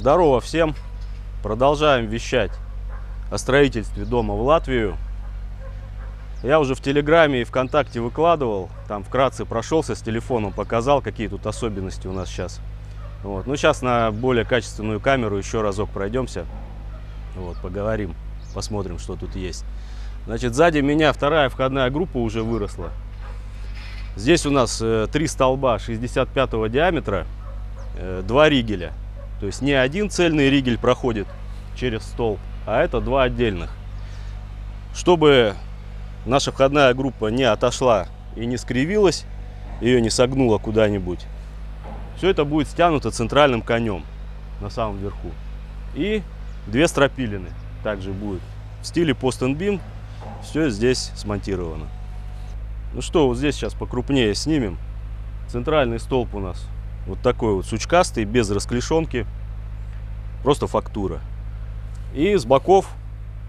Здорово всем! Продолжаем вещать о строительстве дома в Латвию. Я уже в Телеграме и ВКонтакте выкладывал, там вкратце прошелся с телефоном, показал, какие тут особенности у нас сейчас. Вот. Ну, сейчас на более качественную камеру еще разок пройдемся, вот, поговорим, посмотрим, что тут есть. Значит, сзади меня вторая входная группа уже выросла. Здесь у нас 3 столба 65 диаметра, 2 ригеля. То есть не один цельный ригель проходит через столб, а это 2 отдельных. Чтобы наша входная группа не отошла и не скривилась, ее не согнуло куда-нибудь, все это будет стянуто центральным конем на самом верху. И 2 стропилины также будет в стиле post and beam. Все здесь смонтировано. Ну что, вот здесь сейчас покрупнее снимем. Центральный столб у нас вот такой вот сучкастый, без расклешенки, просто фактура. И с боков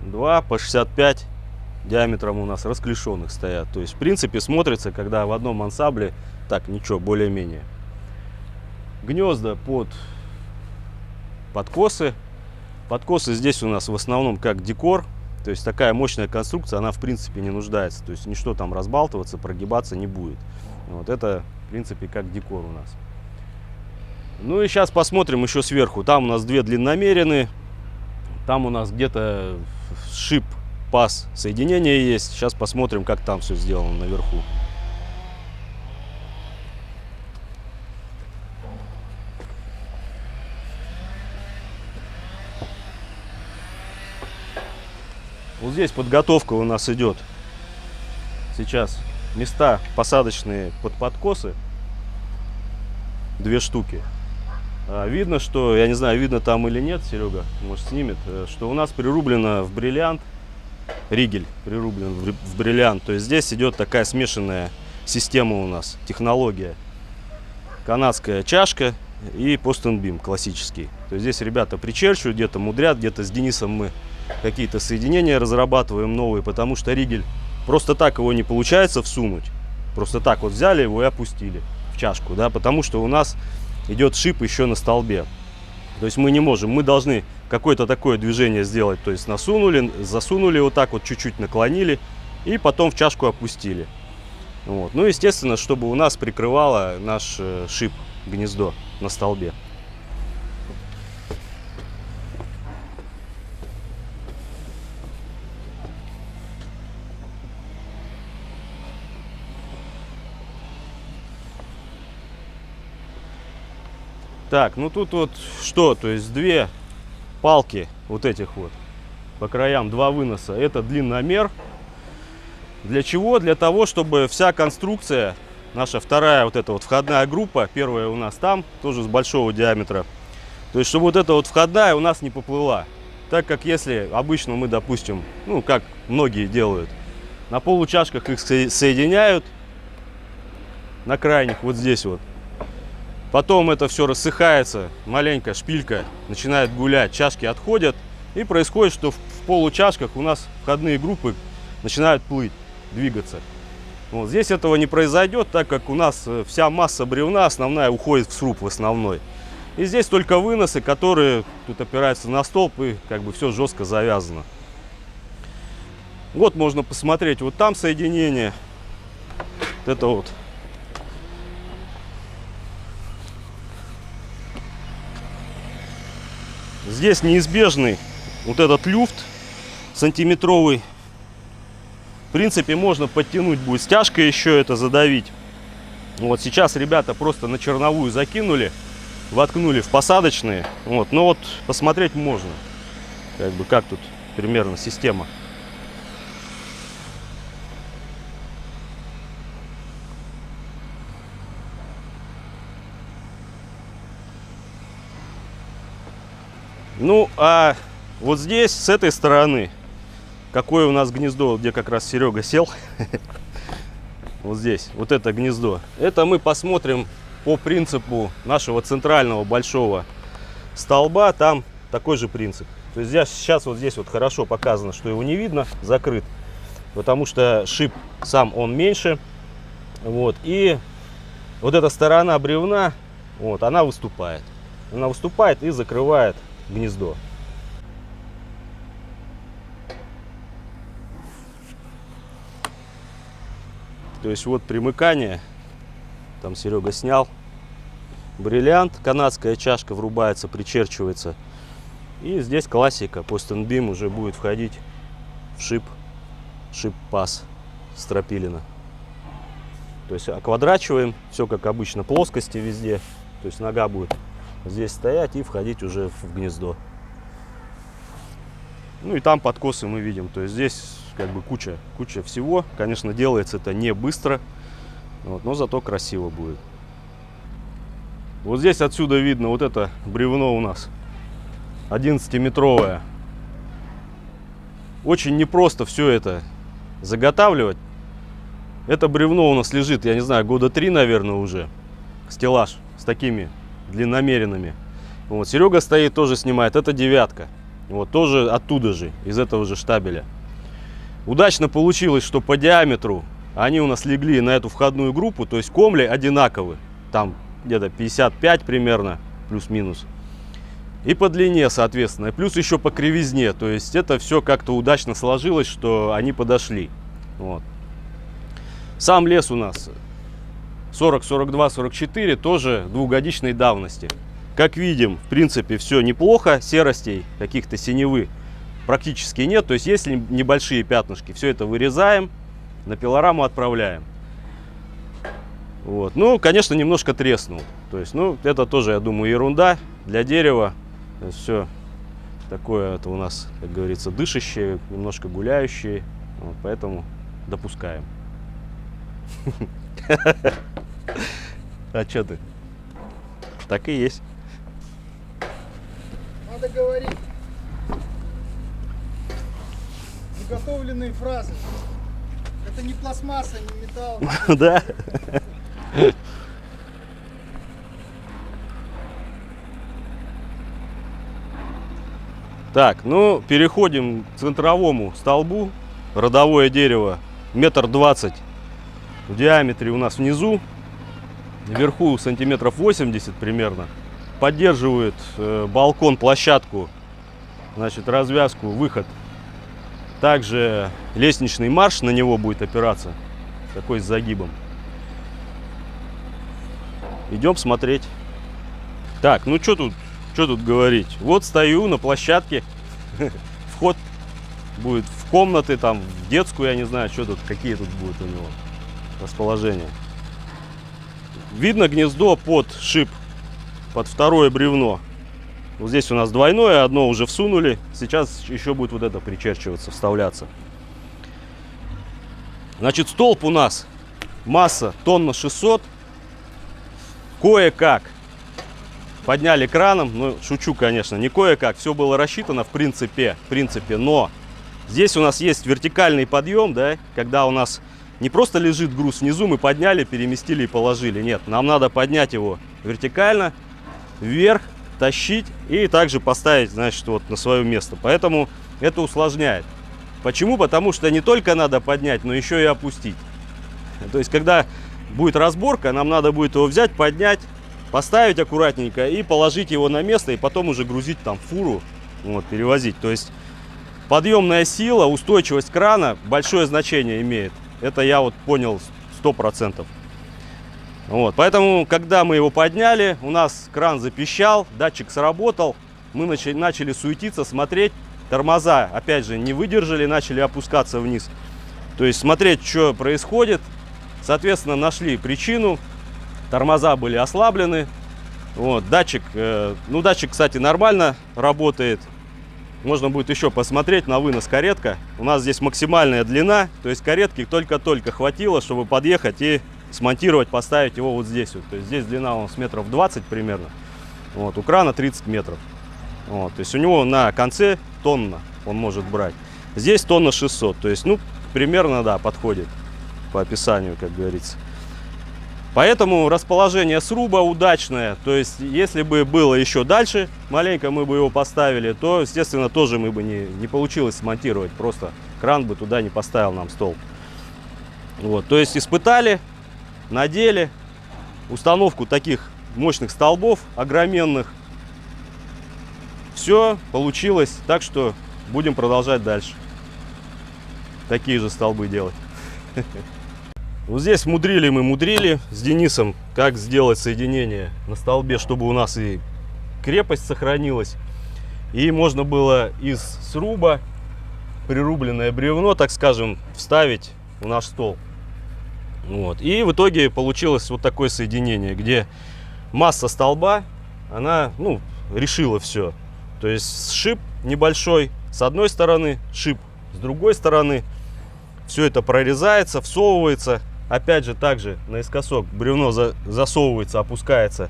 2 по 65 диаметром у нас расклешенных стоят. То есть в принципе смотрится, когда в одном ансамбле так ничего, более-менее. Гнезда под подкосы. Подкосы здесь у нас в основном как декор. То есть такая мощная конструкция, она в принципе не нуждается. То есть ничто там разбалтываться, прогибаться не будет. Вот это в принципе как декор у нас. Ну и сейчас посмотрим еще сверху. Там у нас 2 длинномерины. Там у нас где-то шип, паз, соединение есть. Сейчас посмотрим, как там все сделано наверху. Вот здесь подготовка у нас идет. Сейчас места посадочные под подкосы. 2 штуки. Видно, что, я не знаю, видно там или нет, Серега, может, снимет, что у нас прирублено в бриллиант, ригель прирублен в бриллиант. То есть здесь идет такая смешанная система у нас, технология. Канадская чашка и post and beam классический. То есть здесь ребята причерчивают, где-то мудрят, где-то с Денисом мы какие-то соединения разрабатываем новые, потому что ригель просто так его не получается всунуть. Просто так вот взяли его и опустили в чашку, да, потому что у нас идет шип еще на столбе. То есть мы не можем, мы должны какое-то такое движение сделать, то есть насунули, засунули вот так вот, чуть-чуть наклонили и потом в чашку опустили. Вот. Ну, естественно, чтобы у нас прикрывало наш шип, гнездо на столбе. Так, ну тут вот что, то есть 2 палки вот этих вот по краям, 2 выноса, это длинномер. Для чего? Для того, чтобы вся конструкция, наша вторая вот эта вот входная группа, первая у нас там, тоже с большого диаметра, то есть чтобы вот эта вот входная у нас не поплыла. Так как если обычно мы, допустим, ну как многие делают, на получашках их соединяют, на крайних вот здесь вот. Потом это все рассыхается, маленькая шпилька начинает гулять, чашки отходят. И происходит, что в получашках у нас входные группы начинают плыть, двигаться. Вот здесь этого не произойдет, так как у нас вся масса бревна основная уходит в сруб в основной. И здесь только выносы, которые тут опираются на столб, и как бы все жестко завязано. Вот можно посмотреть, вот там соединение. Вот это вот. Здесь неизбежный вот этот люфт сантиметровый. В принципе, можно подтянуть будет стяжкой еще это задавить. Вот сейчас ребята просто на черновую закинули, воткнули в посадочные. Вот, но вот посмотреть можно, как бы как тут примерно система. Ну, а вот здесь, с этой стороны, какое у нас гнездо, где как раз Серега сел, вот здесь, вот это гнездо, это мы посмотрим по принципу нашего центрального большого столба, там такой же принцип. То есть сейчас вот здесь вот хорошо показано, что его не видно, закрыт, потому что шип сам он меньше, вот, и вот эта сторона бревна, вот, она выступает и закрывает гнездо. То есть вот примыкание, там Серега снял, бриллиант, канадская чашка врубается, причерчивается. И здесь классика, пост-н-бим уже будет входить в шип-паз стропилина. То есть оквадрачиваем, все как обычно, плоскости везде. То есть нога будет здесь стоять и входить уже в гнездо. Ну и там подкосы мы видим. То есть здесь как бы куча всего. Конечно, делается это не быстро, вот, но зато красиво будет. Вот здесь отсюда видно вот это бревно у нас 11-метровое. Очень непросто все это заготавливать. Это бревно у нас лежит, я не знаю, года 3, наверное, уже. Стеллаж с такими длинномеренными. Вот, Серега стоит, тоже снимает. Это 9-ка. Вот, тоже оттуда же, из этого же штабеля. Удачно получилось, что по диаметру они у нас легли на эту входную группу. То есть комли одинаковы. Там где-то 55 примерно, плюс-минус. И по длине, соответственно. Плюс еще по кривизне. То есть это все как-то удачно сложилось, что они подошли. Вот. Сам лес у нас 40, 42, 44, тоже двухгодичной давности. Как видим, в принципе, все неплохо. Серостей, каких-то синевы практически нет. То есть есть небольшие пятнышки. Все это вырезаем, на пилораму отправляем. Вот. Ну, конечно, немножко треснул. То есть, ну, это тоже, я думаю, ерунда для дерева. Все такое, это у нас, как говорится, дышащее, немножко гуляющее. Вот, поэтому допускаем. А что ты? Так и есть. Надо говорить заготовленные фразы. Это не пластмасса, не металл. Да. Так, ну, переходим к центровому столбу. Родовое дерево 1,20 м в диаметре у нас внизу. Вверху сантиметров 80 примерно. Поддерживает балкон, площадку, значит, развязку, выход. Также лестничный марш на него будет опираться. Такой с загибом. Идем смотреть. Так, ну что тут говорить? Вот стою на площадке. Вход будет в комнаты, там, в детскую, я не знаю, что тут, какие тут будут у него расположения. Видно гнездо под шип, под второе бревно. Вот здесь у нас двойное, одно уже всунули. Сейчас еще будет вот это причерчиваться, вставляться. Значит, столб у нас масса тонна 600. Кое-как подняли краном. Ну, шучу, конечно, не кое-как. Все было рассчитано в принципе, но здесь у нас есть вертикальный подъем, да, когда у нас не просто лежит груз внизу, мы подняли, переместили и положили. Нет, нам надо поднять его вертикально, вверх, тащить и также поставить, значит, вот на свое место. Поэтому это усложняет. Почему? Потому что не только надо поднять, но еще и опустить. То есть, когда будет разборка, нам надо будет его взять, поднять, поставить аккуратненько и положить его на место, и потом уже грузить там в фуру, вот, перевозить. То есть, подъемная сила, устойчивость крана большое значение имеет. Это я вот понял 100%. Вот, поэтому, когда мы его подняли, у нас кран запищал, датчик сработал, мы начали суетиться, смотреть. Тормоза, опять же, не выдержали, начали опускаться вниз. То есть смотреть, что происходит. Соответственно, нашли причину. Тормоза были ослаблены. Вот, датчик, датчик, кстати, нормально работает. Можно будет еще посмотреть на вынос каретка. У нас здесь максимальная длина, то есть каретки только-только хватило, чтобы подъехать и смонтировать, поставить его вот здесь. Вот. То есть здесь длина у нас метров 20 примерно. Вот, у крана 30 метров. Вот, то есть у него на конце тонна он может брать. Здесь тонна 600. То есть, ну, примерно, да, подходит по описанию, как говорится. Поэтому расположение сруба удачное. То есть, если бы было еще дальше, маленько мы бы его поставили, то, естественно, тоже мы бы не получилось смонтировать. Просто кран бы туда не поставил нам столб. Вот, то есть, испытали, надели установку таких мощных столбов огроменных. все получилось, так что будем продолжать дальше. Такие же столбы делать. Вот здесь мудрили с Денисом, как сделать соединение на столбе, чтобы у нас и крепость сохранилась, и можно было из сруба прирубленное бревно, так скажем, вставить в наш стол. Вот. И в итоге получилось вот такое соединение, где масса столба, она, ну, решила все. То есть шип небольшой с одной стороны, шип с другой стороны. Все это прорезается, всовывается. Опять же, также наискосок бревно засовывается, опускается,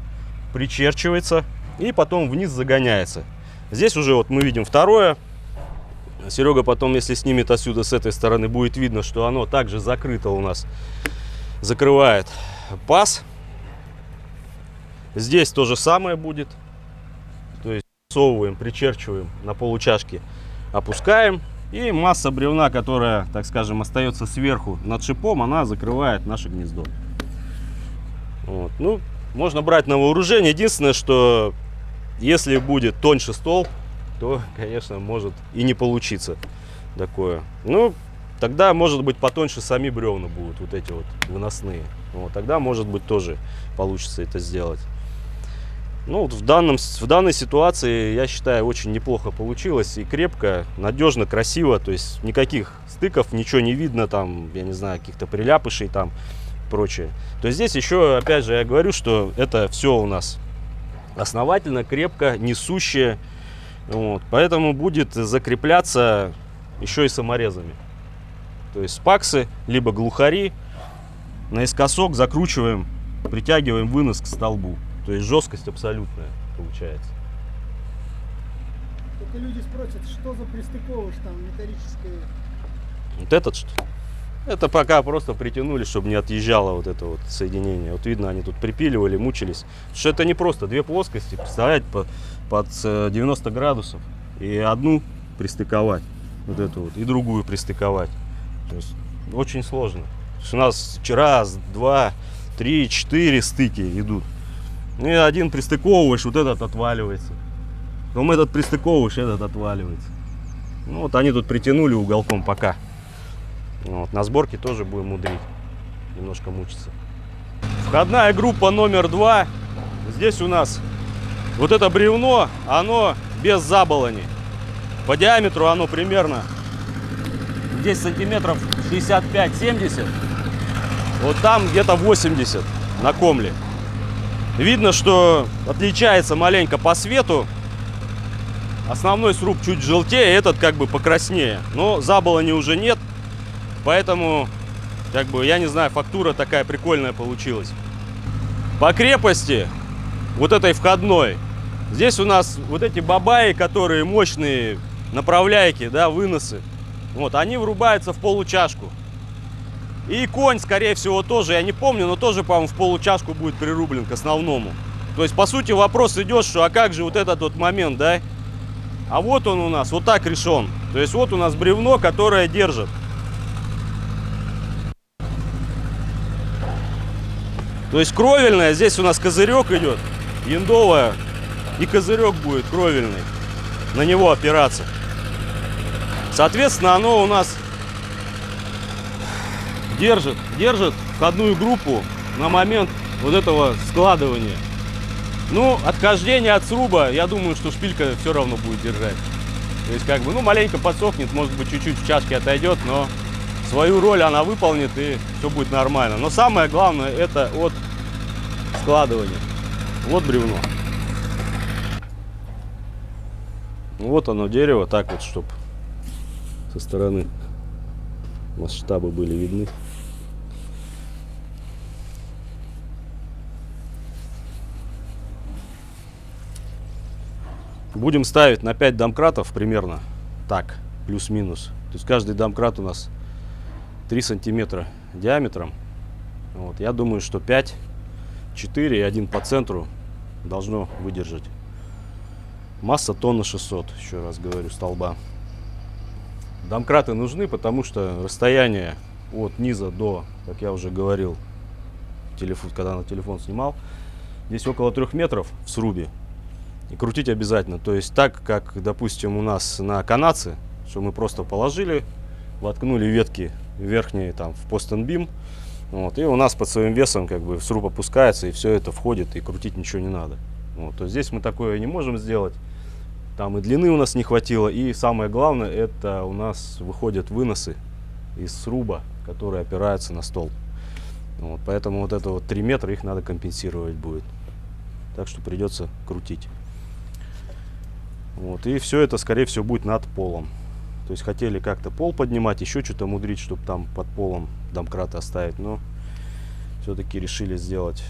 причерчивается и потом вниз загоняется. Здесь уже вот мы видим второе. Серега потом, если снимет отсюда с этой стороны, будет видно, что оно также закрыто у нас. Закрывает паз. Здесь то же самое будет. То есть всовываем, причерчиваем на получашке, опускаем. И масса бревна, которая, так скажем, остается сверху над шипом, она закрывает наше гнездо. Вот. Ну, можно брать на вооружение. Единственное, что если будет тоньше стол, то, конечно, может и не получиться такое. Ну, тогда, может быть, потоньше сами бревна будут, вот эти вот выносные. Вот, тогда, может быть, тоже получится это сделать. Ну, вот в данной ситуации, я считаю, очень неплохо получилось. И крепко, надежно, красиво. То есть никаких стыков, ничего не видно, там, я не знаю, каких-то приляпышей там, прочее. То есть здесь еще, опять же, я говорю, что это все у нас основательно, крепко, несущее. Вот, поэтому будет закрепляться еще и саморезами. То есть спаксы, либо глухари, наискосок закручиваем, притягиваем вынос к столбу. То есть жесткость абсолютная получается. Только люди спросят, что за пристыковыш там металлическое. Вот этот что? Это пока просто притянули, чтобы не отъезжало вот это вот соединение. Вот видно, они тут припиливали, мучились. Потому что это не просто две плоскости, представляете, под 90 градусов. И одну пристыковать, вот эту вот, и другую пристыковать. То есть очень сложно. У нас раз, два, три, 4 стыки идут. И один пристыковываешь, вот этот отваливается. Потом этот пристыковываешь, этот отваливается. Ну вот они тут притянули уголком пока. Вот, на сборке тоже будем мудрить. Немножко мучиться. Входная группа номер 2. Здесь у нас вот это бревно, оно без заболони. По диаметру оно примерно здесь сантиметров 65-70. Вот там где-то 80 на комле. Видно, что отличается маленько по свету. Основной сруб чуть желтее, этот как бы покраснее. Но заболони уже нет. Поэтому, как бы, я не знаю, фактура такая прикольная получилась. По крепости вот этой входной. Здесь у нас вот эти бабаи, которые мощные направляйки, да, выносы. Вот, они врубаются в получашку. И конь, скорее всего, тоже, я не помню, но тоже, по-моему, в получашку будет прирублен к основному. То есть, по сути, вопрос идет, что а как же вот этот вот момент, да? А вот он у нас, вот так решен. То есть, вот у нас бревно, которое держит. То есть, кровельное, здесь у нас козырек идет, яндовая, и козырек будет кровельный, на него опираться. Соответственно, оно у нас держит входную группу на момент вот этого складывания. Ну, отхождение от сруба, я думаю, что шпилька все равно будет держать. То есть, как бы, ну, маленько подсохнет, может быть, чуть-чуть в чашке отойдет, но свою роль она выполнит, и все будет нормально. Но самое главное, это от складывания. Вот бревно. Вот оно, дерево, так вот, чтобы со стороны масштабы были видны. Будем ставить на 5 домкратов примерно так, плюс-минус. То есть каждый домкрат у нас 3 сантиметра диаметром. Вот, я думаю, что 5, 4 и 1 по центру должно выдержать. Масса тонна 600, еще раз говорю, столба. Домкраты нужны, потому что расстояние от низа до, как я уже говорил, когда на телефон снимал, здесь около 3 метров в срубе. И крутить обязательно. То есть так, как, допустим, у нас на канатце, что мы просто положили, воткнули ветки верхние там в постенбим, вот, и у нас под своим весом как бы сруб опускается, и все это входит, и крутить ничего не надо. Вот, то есть здесь мы такое не можем сделать. Там и длины у нас не хватило, и самое главное, это у нас выходят выносы из сруба, которые опираются на стол. Вот, поэтому вот это вот 3 метра их надо компенсировать будет. Так что придется крутить. Вот, и все это, скорее всего, будет над полом. То есть хотели как-то пол поднимать, еще что-то мудрить, чтобы там под полом домкрат оставить. Но все-таки решили сделать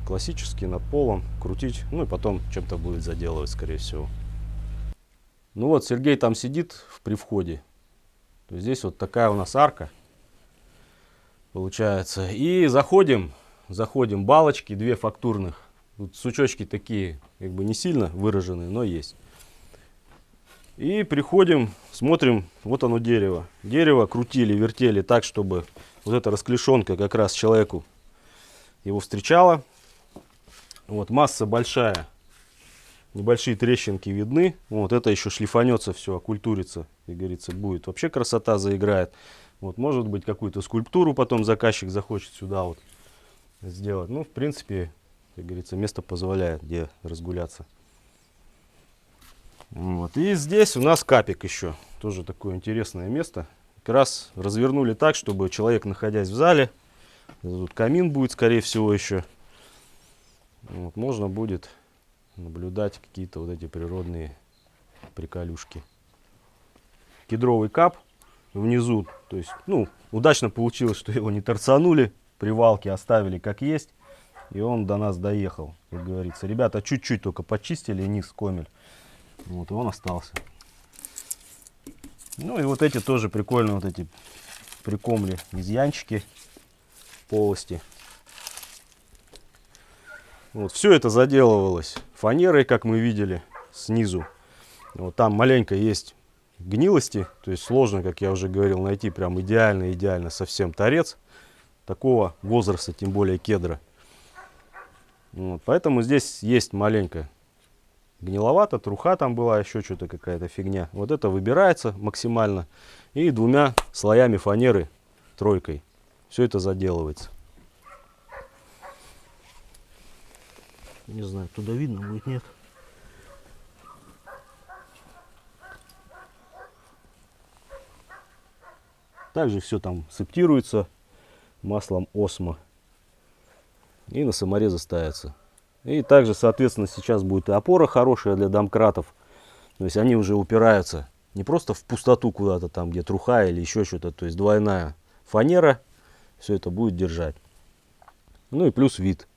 классический над полом, крутить. Ну и потом чем-то будет заделывать, скорее всего. Ну вот, Сергей там сидит при входе. То есть здесь вот такая у нас арка получается. И заходим, балочки, 2 фактурных. Тут сучочки такие, как бы не сильно выраженные, но есть. И приходим, смотрим, вот оно дерево. Дерево крутили, вертели так, чтобы вот эта расклешенка как раз человеку его встречала. Вот масса большая, небольшие трещинки видны. Вот это еще шлифанется все, окультурится, как говорится, будет. Вообще красота заиграет. Вот может быть какую-то скульптуру потом заказчик захочет сюда вот сделать. Ну, в принципе, как говорится, место позволяет, где разгуляться. Вот. И здесь у нас капик еще. Тоже такое интересное место. Как раз развернули так, чтобы человек, находясь в зале, тут камин будет, скорее всего, еще. Вот, можно будет наблюдать какие-то вот эти природные приколюшки. Кедровый кап внизу. То есть, ну, удачно получилось, что его не торцанули. Привалки оставили как есть. И он до нас доехал, как говорится. Ребята чуть-чуть только почистили низ комель. Вот, и он остался. Ну и вот эти тоже прикольные, вот эти прикомли изъянчики, полости. Вот, все это заделывалось фанерой, как мы видели, снизу. Вот там маленько есть гнилости, то есть сложно, как я уже говорил, найти прям идеально совсем торец такого возраста, тем более кедра. Вот, поэтому здесь есть маленько гниловато, труха там была, еще что-то какая-то фигня. Вот это выбирается максимально. И 2 слоями фанеры, 3. Все это заделывается. Не знаю, туда видно будет, нет. Также все там септируется маслом осмо. И на саморезы ставится. И также, соответственно, сейчас будет и опора хорошая для домкратов. То есть они уже упираются не просто в пустоту куда-то там, где труха или еще что-то. То есть двойная фанера. Все это будет держать. Ну и плюс вид.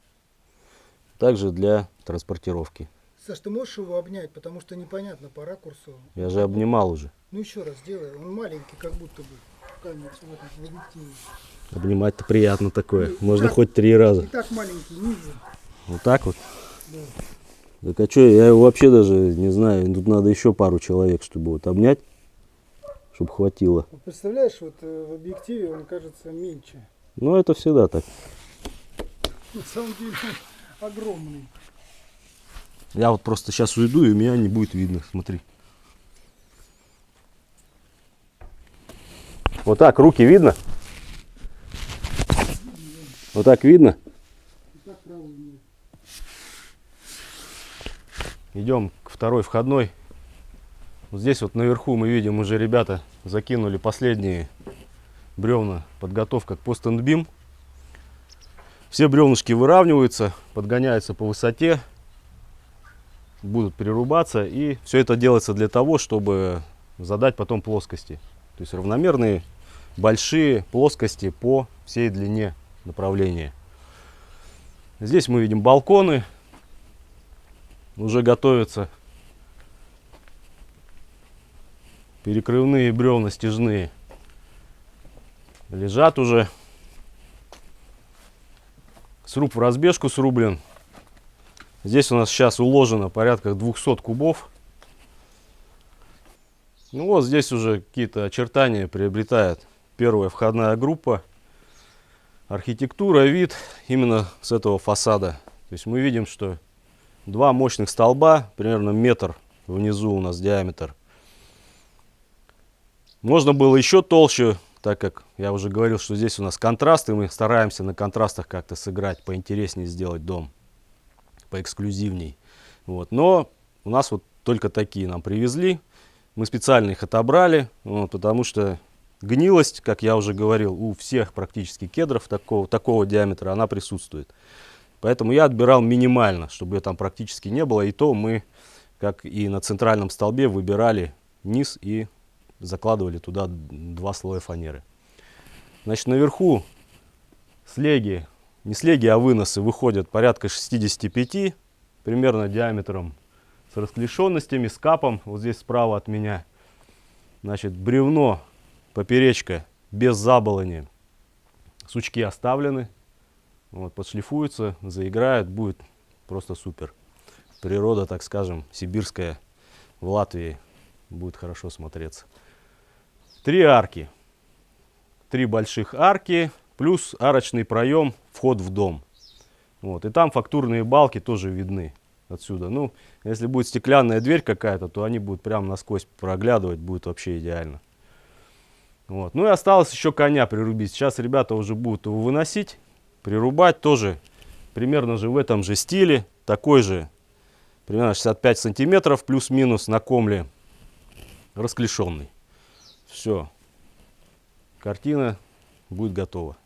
Также для транспортировки. Саш, ты можешь его обнять, потому что непонятно по ракурсу. Я же обнимал уже. Ну еще раз сделай, он маленький, как будто бы в камере, в объективе. Обнимать-то приятно такое. И Можно так, хоть 3 раза. И так маленький, ниже. Вот так вот. Да. Так а что, я его вообще даже не знаю. Тут надо еще пару человек, чтобы вот обнять, чтобы хватило. Вот представляешь, вот в объективе он кажется меньше. Ну это всегда так. На самом деле он огромный. Я вот просто сейчас уйду, и меня не будет видно. Смотри. Вот так, руки видно? Вот так видно? Идем к второй входной. Вот здесь вот наверху мы видим, уже ребята закинули последние бревна. Подготовка к пост-энд-бим. Все бревнышки выравниваются, подгоняются по высоте. Будут прирубаться. И все это делается для того, чтобы задать потом плоскости. То есть равномерные большие плоскости по всей длине направления. Здесь мы видим балконы. Уже готовятся перекрывные бревна стяжные. Лежат уже. Сруб в разбежку срублен. Здесь у нас сейчас уложено порядка 200 кубов. Ну вот здесь уже какие-то очертания приобретает первая входная группа. Архитектура, вид именно с этого фасада. То есть мы видим, что Два мощных столба, примерно метр внизу у нас диаметр. Можно было еще толще, так как я уже говорил, что здесь у нас контрасты. Мы стараемся на контрастах как-то сыграть, поинтереснее сделать дом, поэксклюзивней. Вот. Но у нас вот только такие нам привезли. Мы специально их отобрали, вот, потому что гнилость, как я уже говорил, у всех практически кедров такого диаметра она присутствует. Поэтому я отбирал минимально, чтобы ее там практически не было. И то мы, как и на центральном столбе, выбирали низ и закладывали туда 2 слоя фанеры. Значит, наверху слеги, не слеги, а выносы выходят порядка 65, примерно диаметром, с расклешенностями, с капом, вот здесь справа от меня. Значит, бревно, поперечка, без заболони, сучки оставлены, вот, подшлифуются, заиграют, будет просто супер. Природа, так скажем, сибирская в Латвии будет хорошо смотреться. 3 арки, 3 больших арки, плюс арочный проем, вход в дом. Вот, и там фактурные балки тоже видны отсюда. Ну, если будет стеклянная дверь какая-то, то они будут прямо насквозь проглядывать, будет вообще идеально. Вот. Ну и осталось еще коня прирубить. Сейчас ребята уже будут его выносить, прирубать тоже примерно же в этом же стиле. Такой же, примерно 65 сантиметров, плюс-минус на комле, расклешенный. Все. Картина будет готова.